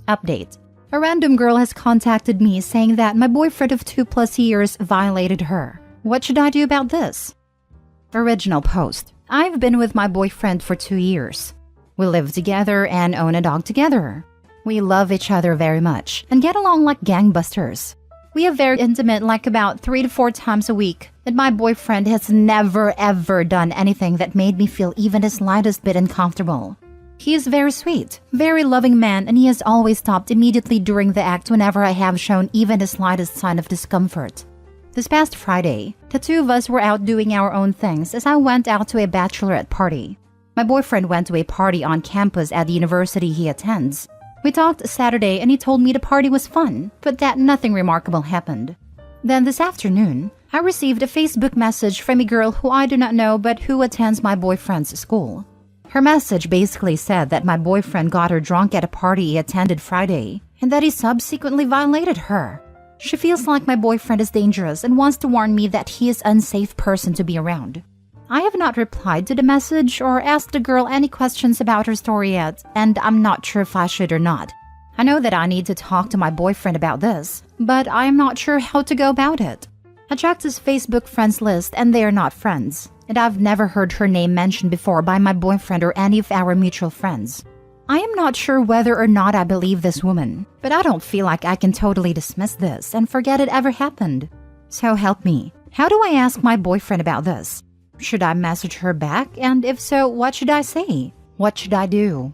Update. A random girl has contacted me saying that my boyfriend of 2+ years violated her. What should I do about this? Original post. I've been with my boyfriend for 2 years. We live together and own a dog together. We love each other very much and get along like gangbusters. We are very intimate, like about 3 to 4 times a week, and my boyfriend has never ever done anything that made me feel even the slightest bit uncomfortable. He is very sweet, very loving man, and he has always stopped immediately during the act whenever I have shown even the slightest sign of discomfort. This past Friday, the two of us were out doing our own things as I went out to a bachelorette party. My boyfriend went to a party on campus at the university he attends. We talked Saturday and he told me the party was fun, but that nothing remarkable happened. Then this afternoon, I received a Facebook message from a girl who I do not know but who attends my boyfriend's school. Her message basically said that my boyfriend got her drunk at a party he attended Friday and that he subsequently violated her. She feels like my boyfriend is dangerous and wants to warn me that he is an unsafe person to be around. I have not replied to the message or asked the girl any questions about her story yet, and I'm not sure if I should or not. I know that I need to talk to my boyfriend about this, but I am not sure how to go about it. I checked his Facebook friends list and they are not friends, and I've never heard her name mentioned before by my boyfriend or any of our mutual friends. I am not sure whether or not I believe this woman, but I don't feel like I can totally dismiss this and forget it ever happened. So help me. How do I ask my boyfriend about this? Should I message her back? And if so, what should I say? What should I do?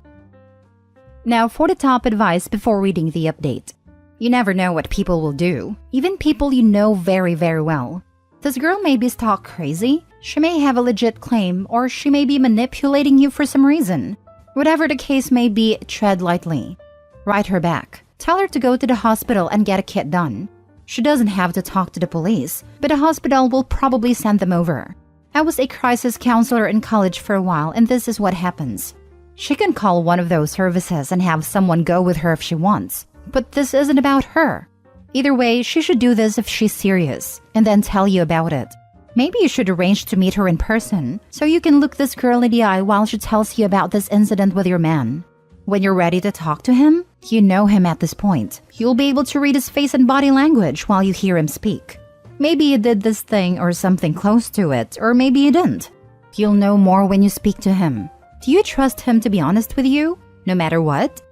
Now for the top advice before reading the update. You never know what people will do, even people you know very, very well. This girl may be stalk crazy, she may have a legit claim, or she may be manipulating you for some reason. Whatever the case may be, tread lightly. Write her back. Tell her to go to the hospital and get a kit done. She doesn't have to talk to the police, but the hospital will probably send them over. I was a crisis counselor in college for a while, and this is what happens. She can call one of those services and have someone go with her if she wants, but this isn't about her. Either way, she should do this if she's serious, and then tell you about it. Maybe you should arrange to meet her in person, so you can look this girl in the eye while she tells you about this incident with your man. When you're ready to talk to him, you know him at this point. You'll be able to read his face and body language while you hear him speak. Maybe you did this thing or something close to it, or maybe you didn't. You'll know more when you speak to him. Do you trust him to be honest with you, no matter what?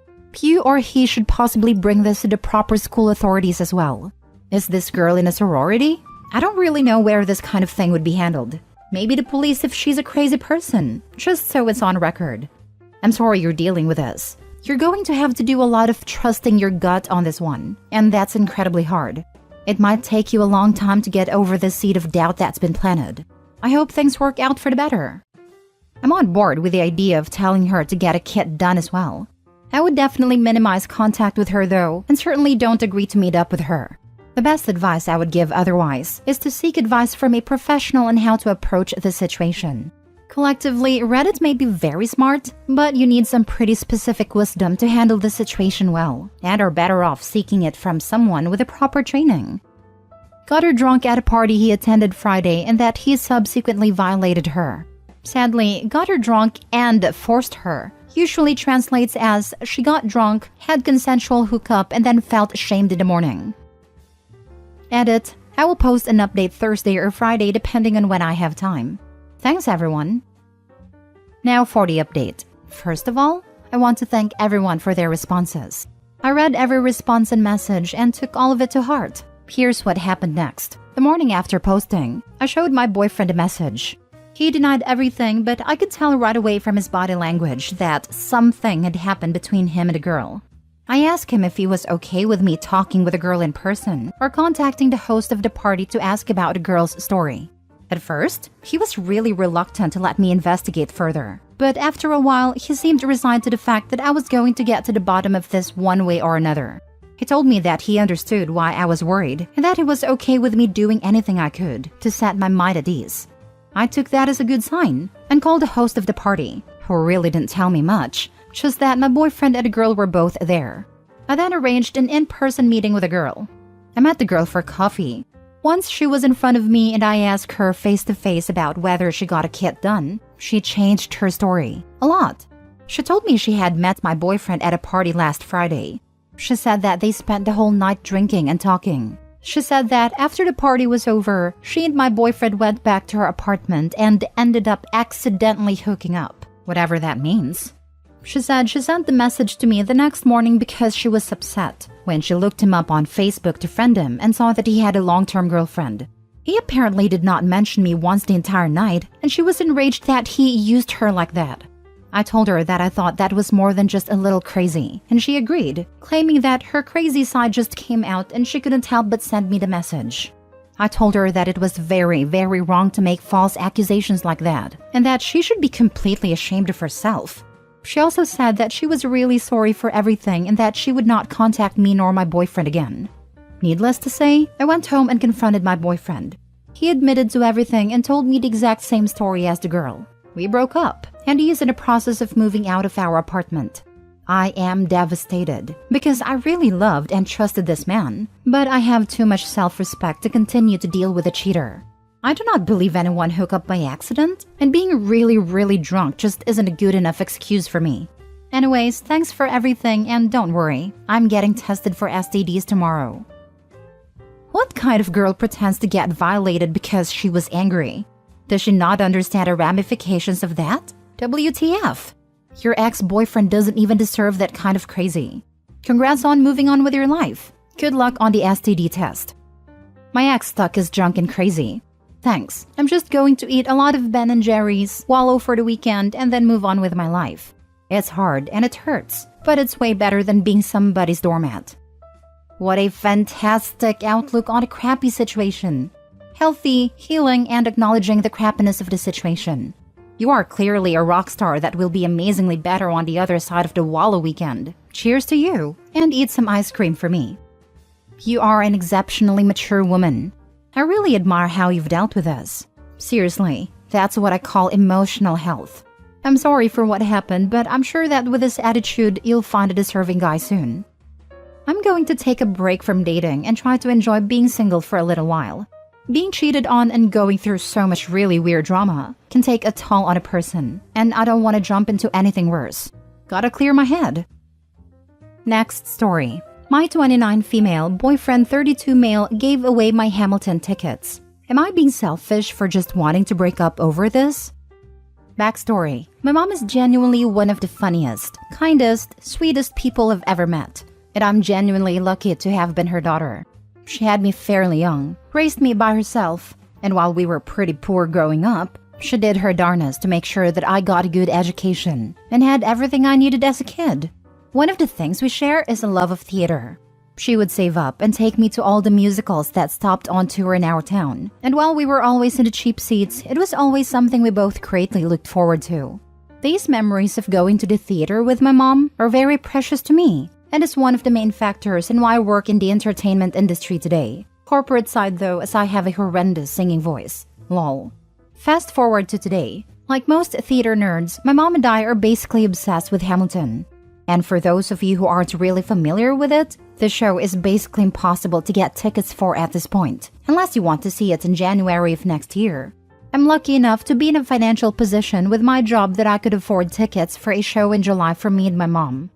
You or he should possibly bring this to the proper school authorities as well. Is this girl in a sorority? I don't really know where this kind of thing would be handled. Maybe the police if she's a crazy person, just so it's on record. I'm sorry you're dealing with this. You're going to have to do a lot of trusting your gut on this one, and that's incredibly hard. It might take you a long time to get over the seed of doubt that's been planted. I hope things work out for the better. I'm on board with the idea of telling her to get a kit done as well. I would definitely minimize contact with her though, and certainly don't agree to meet up with her. The best advice I would give otherwise is to seek advice from a professional on how to approach the situation. Collectively, Reddit may be very smart, but you need some pretty specific wisdom to handle the situation well, and are better off seeking it from someone with the proper training. Got her drunk at a party he attended Friday and that he subsequently violated her. Sadly, got her drunk and forced her usually translates as she got drunk, had consensual hookup, and then felt ashamed in the morning. Edit. I will post an update Thursday or Friday depending on when I have time. Thanks everyone. Now for the update. First of all, I want to thank everyone for their responses. I read every response and message and took all of it to heart. Here's what happened next. The morning after posting, I showed my boyfriend a message. He denied everything, but I could tell right away from his body language that something had happened between him and a girl. I asked him if he was okay with me talking with a girl in person or contacting the host of the party to ask about the girl's story. At first, he was really reluctant to let me investigate further, but after a while, he seemed resigned to the fact that I was going to get to the bottom of this one way or another. He told me that he understood why I was worried and that he was okay with me doing anything I could to set my mind at ease. I took that as a good sign and called the host of the party, who really didn't tell me much, just that my boyfriend and a girl were both there. I then arranged an in-person meeting with a girl. I met the girl for coffee. Once she was in front of me and I asked her face-to-face about whether she got a kit done, she changed her story. A lot. She told me she had met my boyfriend at a party last Friday. She said that they spent the whole night drinking and talking. She said that after the party was over, she and my boyfriend went back to her apartment and ended up accidentally hooking up, whatever that means. She said she sent the message to me the next morning because she was upset when she looked him up on Facebook to friend him and saw that he had a long-term girlfriend. He apparently did not mention me once the entire night, and she was enraged that he used her like that. I told her that I thought that was more than just a little crazy, and she agreed, claiming that her crazy side just came out and she couldn't help but send me the message. I told her that it was very, very wrong to make false accusations like that, and that she should be completely ashamed of herself. She also said that she was really sorry for everything and that she would not contact me nor my boyfriend again. Needless to say, I went home and confronted my boyfriend. He admitted to everything and told me the exact same story as the girl. We broke up, and he is in the process of moving out of our apartment. I am devastated because I really loved and trusted this man, but I have too much self-respect to continue to deal with a cheater. I do not believe anyone hook up by accident, and being really, really drunk just isn't a good enough excuse for me. Anyways, thanks for everything, and don't worry, I'm getting tested for STDs tomorrow. What kind of girl pretends to get violated because she was angry? Does she not understand the ramifications of that? WTF? Your ex-boyfriend doesn't even deserve that kind of crazy. Congrats on moving on with your life. Good luck on the STD test. My ex stuck is drunk and crazy. Thanks. I'm just going to eat a lot of Ben & Jerry's, wallow for the weekend, and then move on with my life. It's hard and it hurts, but it's way better than being somebody's doormat. What a fantastic outlook on a crappy situation. Healthy, healing, and acknowledging the crappiness of the situation. You are clearly a rock star that will be amazingly better on the other side of the wallow weekend. Cheers to you, and eat some ice cream for me. You are an exceptionally mature woman. I really admire how you've dealt with this. Seriously, that's what I call emotional health. I'm sorry for what happened, but I'm sure that with this attitude, you'll find a deserving guy soon. I'm going to take a break from dating and try to enjoy being single for a little while. Being cheated on and going through so much really weird drama can take a toll on a person, and I don't want to jump into anything worse. Gotta clear my head. Next story. My 29 female, boyfriend 32 male gave away my Hamilton tickets. Am I being selfish for just wanting to break up over this? Backstory. My mom is genuinely one of the funniest, kindest, sweetest people I've ever met, and I'm genuinely lucky to have been her daughter. She had me fairly young, raised me by herself, and while we were pretty poor growing up, she did her darnest to make sure that I got a good education and had everything I needed as a kid. One of the things we share is a love of theater. She would save up and take me to all the musicals that stopped on tour in our town, and while we were always in the cheap seats, it was always something we both greatly looked forward to. These memories of going to the theater with my mom are very precious to me, and is one of the main factors in why I work in the entertainment industry today. Corporate side though, as I have a horrendous singing voice. Lol. Fast forward to today. Like most theater nerds, my mom and I are basically obsessed with Hamilton. And for those of you who aren't really familiar with it, the show is basically impossible to get tickets for at this point, unless you want to see it in January of next year. I'm lucky enough to be in a financial position with my job that I could afford tickets for a show in July for me and my mom.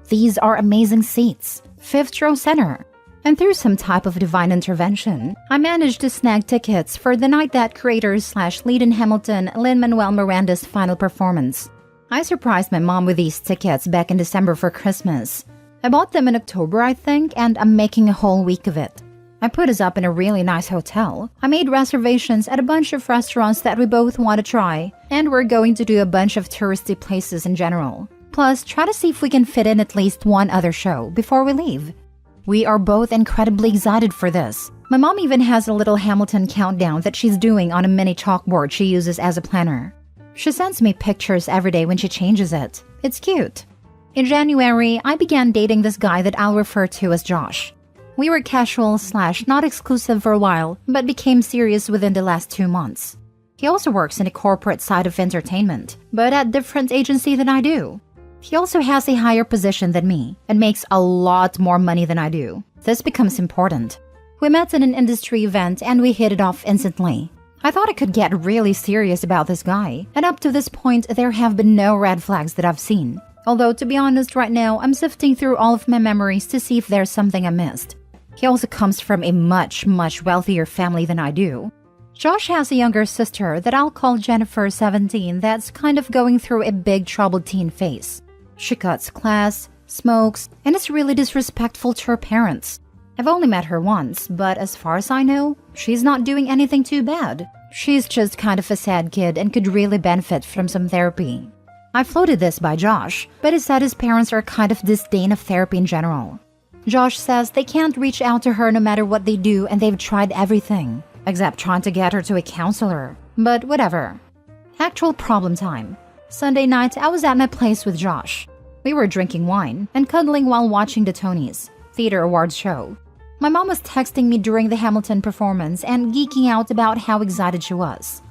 These are amazing seats, 5th row center. And through some type of divine intervention, I managed to snag tickets for the night that creator/lead in Hamilton, Lin-Manuel Miranda's final performance. I surprised my mom with these tickets back in December for Christmas. I bought them in October, I think, and I'm making a whole week of it. I put us up in a really nice hotel. I made reservations at a bunch of restaurants that we both want to try, and we're going to do a bunch of touristy places in general. Plus, try to see if we can fit in at least one other show before we leave. We are both incredibly excited for this. My mom even has a little Hamilton countdown that she's doing on a mini chalkboard she uses as a planner. She sends me pictures every day when she changes it. It's cute. In January, I began dating this guy that I'll refer to as Josh. We were casual/not exclusive for a while, but became serious within the last 2 months. He also works in the corporate side of entertainment, but at a different agency than I do. He also has a higher position than me and makes a lot more money than I do. This becomes important. We met in an industry event and we hit it off instantly. I thought I could get really serious about this guy, and up to this point there have been no red flags that I've seen. Although, to be honest, right now, I'm sifting through all of my memories to see if there's something I missed. He also comes from a much wealthier family than I do. Josh has a younger sister that I'll call Jennifer, 17, that's kind of going through a big troubled teen phase. She cuts class, smokes, and is really disrespectful to her parents. I've only met her once, but as far as I know, she's not doing anything too bad. She's just kind of a sad kid and could really benefit from some therapy. I floated this by Josh, but he said his parents are kind of disdain of therapy in general. Josh says they can't reach out to her no matter what they do, and they've tried everything, except trying to get her to a counselor. But whatever. Actual problem time. Sunday night, I was at my place with Josh. We were drinking wine and cuddling while watching the Tonys Theater Awards show. My mom was texting me during the Hamilton performance and geeking out about how excited she was.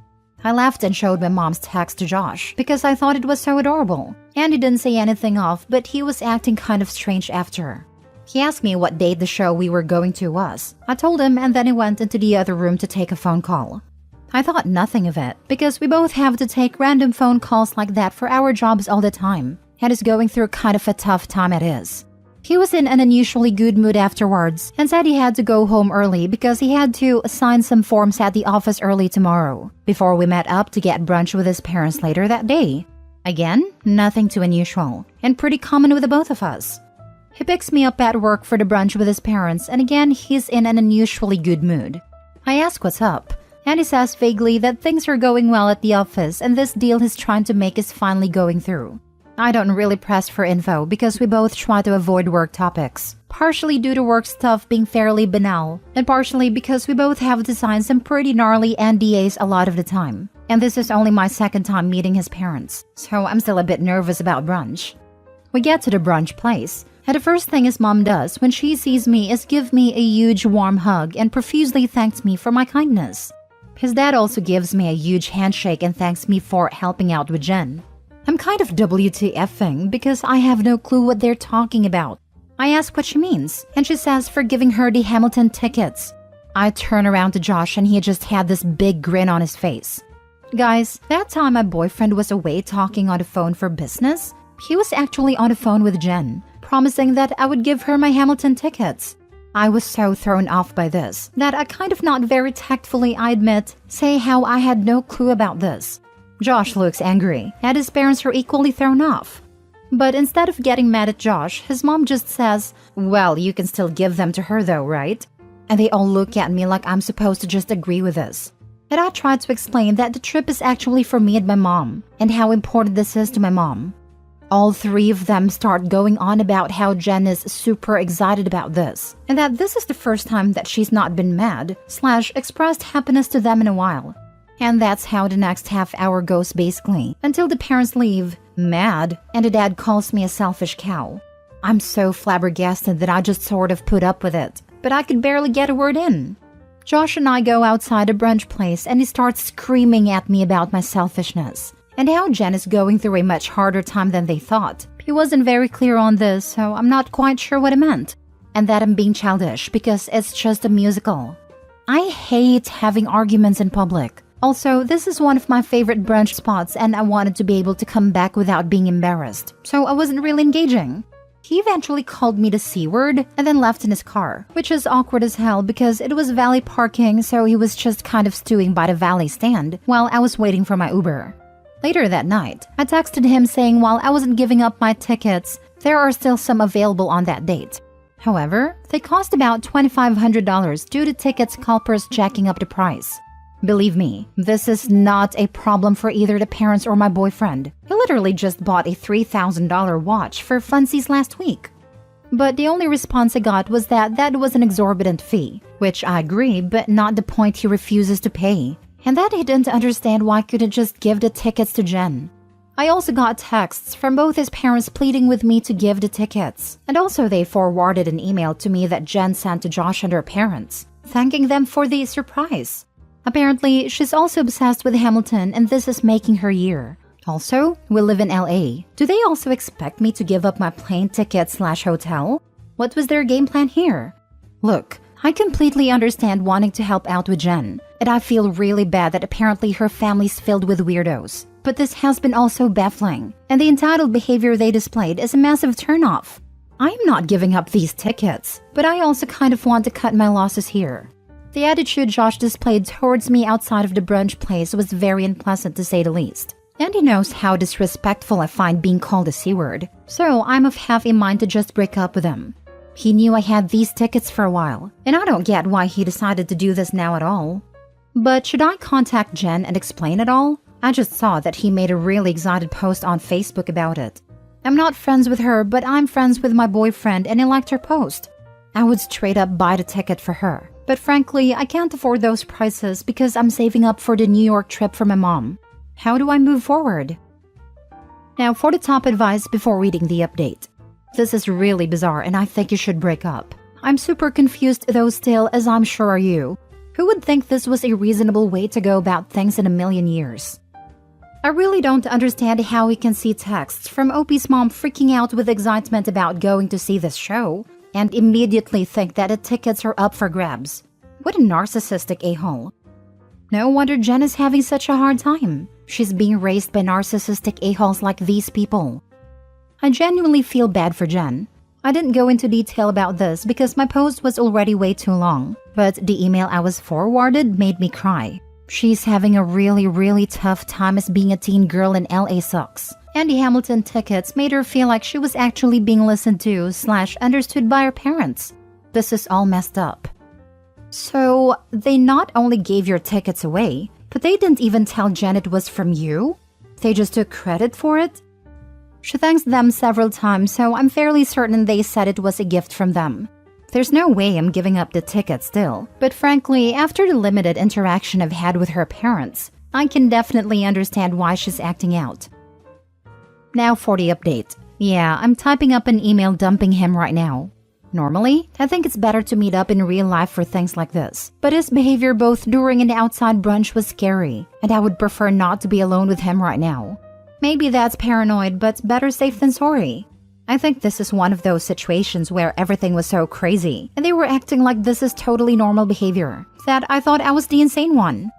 I laughed and showed my mom's text to Josh because I thought it was so adorable. And he didn't say anything off, but he was acting kind of strange after. He asked me what date the show we were going to was. I told him, and then he went into the other room to take a phone call. I thought nothing of it because we both have to take random phone calls like that for our jobs all the time, and is going through kind of a tough time it is. He was in an unusually good mood afterwards and said he had to go home early because he had to sign some forms at the office early tomorrow before we met up to get brunch with his parents later that day. Again, nothing too unusual and pretty common with the both of us. He picks me up at work for the brunch with his parents, and again, he's in an unusually good mood. I ask what's up, and he says vaguely that things are going well at the office and this deal he's trying to make is finally going through. I don't really press for info because we both try to avoid work topics, partially due to work stuff being fairly banal, and partially because we both have to sign some pretty gnarly NDAs a lot of the time. And this is only my second time meeting his parents, so I'm still a bit nervous about brunch. We get to the brunch place, and the first thing his mom does when she sees me is give me a huge warm hug and profusely thanks me for my kindness. His dad also gives me a huge handshake and thanks me for helping out with Jen. I'm kind of WTFing because I have no clue what they're talking about. I ask what she means, and she says for giving her the Hamilton tickets. I turn around to Josh and he just had this big grin on his face. Guys, that time my boyfriend was away talking on the phone for business, he was actually on the phone with Jen, promising that I would give her my Hamilton tickets. I was so thrown off by this that I kind of not very tactfully, I admit, say how I had no clue about this. Josh looks angry, and his parents are equally thrown off. But instead of getting mad at Josh, his mom just says, "Well, you can still give them to her though, right?" And they all look at me like I'm supposed to just agree with this. And I tried to explain that the trip is actually for me and my mom, and how important this is to my mom. All three of them start going on about how Jen is super excited about this, and that this is the first time that she's not been mad / expressed happiness to them in a while. And that's how the next half hour goes basically, until the parents leave, mad, and the dad calls me a selfish cow. I'm so flabbergasted that I just sort of put up with it, but I could barely get a word in. Josh and I go outside a brunch place and he starts screaming at me about my selfishness, and how Jen is going through a much harder time than they thought. He wasn't very clear on this, so I'm not quite sure what it meant. And that I'm being childish because it's just a musical. I hate having arguments in public. Also, this is one of my favorite brunch spots and I wanted to be able to come back without being embarrassed, so I wasn't really engaging. He eventually called me the C word and then left in his car, which is awkward as hell because it was valet parking, so he was just kind of stewing by the valet stand while I was waiting for my Uber. Later that night, I texted him saying while I wasn't giving up my tickets, there are still some available on that date. However, they cost about $2,500 due to ticket scalpers jacking up the price. Believe me, this is not a problem for either the parents or my boyfriend. He literally just bought a $3,000 watch for funsies last week. But the only response I got was that was an exorbitant fee, which I agree, but not the point he refuses to pay. And that he didn't understand why I couldn't just give the tickets to Jen. I also got texts from both his parents pleading with me to give the tickets. And also they forwarded an email to me that Jen sent to Josh and her parents, thanking them for the surprise. Apparently, she's also obsessed with Hamilton and this is making her year. Also, we live in LA. Do they also expect me to give up my plane ticket / hotel? What was their game plan here? Look, I completely understand wanting to help out with Jen, and I feel really bad that apparently her family's filled with weirdos. But this has been also baffling, and the entitled behavior they displayed is a massive turnoff. I am not giving up these tickets, but I also kind of want to cut my losses here. The attitude Josh displayed towards me outside of the brunch place was very unpleasant to say the least. And he knows how disrespectful I find being called a C-word, so I'm of half a mind to just break up with him. He knew I had these tickets for a while, and I don't get why he decided to do this now at all. But should I contact Jen and explain it all? I just saw that he made a really excited post on Facebook about it. I'm not friends with her, but I'm friends with my boyfriend and I liked her post. I would straight up buy the ticket for her. But frankly, I can't afford those prices because I'm saving up for the New York trip for my mom. How do I move forward? Now for the top advice before reading the update. This is really bizarre and I think you should break up. I'm super confused though still, as I'm sure are you. Who would think this was a reasonable way to go about things in a million years? I really don't understand how we can see texts from OP's mom freaking out with excitement about going to see this show and immediately think that the tickets are up for grabs. What a narcissistic a-hole. No wonder Jen is having such a hard time. She's being raised by narcissistic a-holes like these people. I genuinely feel bad for Jen. I didn't go into detail about this because my post was already way too long, but the email I was forwarded made me cry. She's having a really tough time as being a teen girl in LA sucks. And the Hamilton tickets made her feel like she was actually being listened to / understood by her parents. This is all messed up. So, they not only gave your tickets away, but they didn't even tell Jen it was from you? They just took credit for it? She thanks them several times, so I'm fairly certain they said it was a gift from them. There's no way I'm giving up the ticket still, but frankly, after the limited interaction I've had with her parents, I can definitely understand why she's acting out. Now for the update. Yeah, I'm typing up an email dumping him right now. Normally, I think it's better to meet up in real life for things like this, but his behavior both during and outside brunch was scary, and I would prefer not to be alone with him right now. Maybe that's paranoid, but better safe than sorry. I think this is one of those situations where everything was so crazy, and they were acting like this is totally normal behavior, that I thought I was the insane one.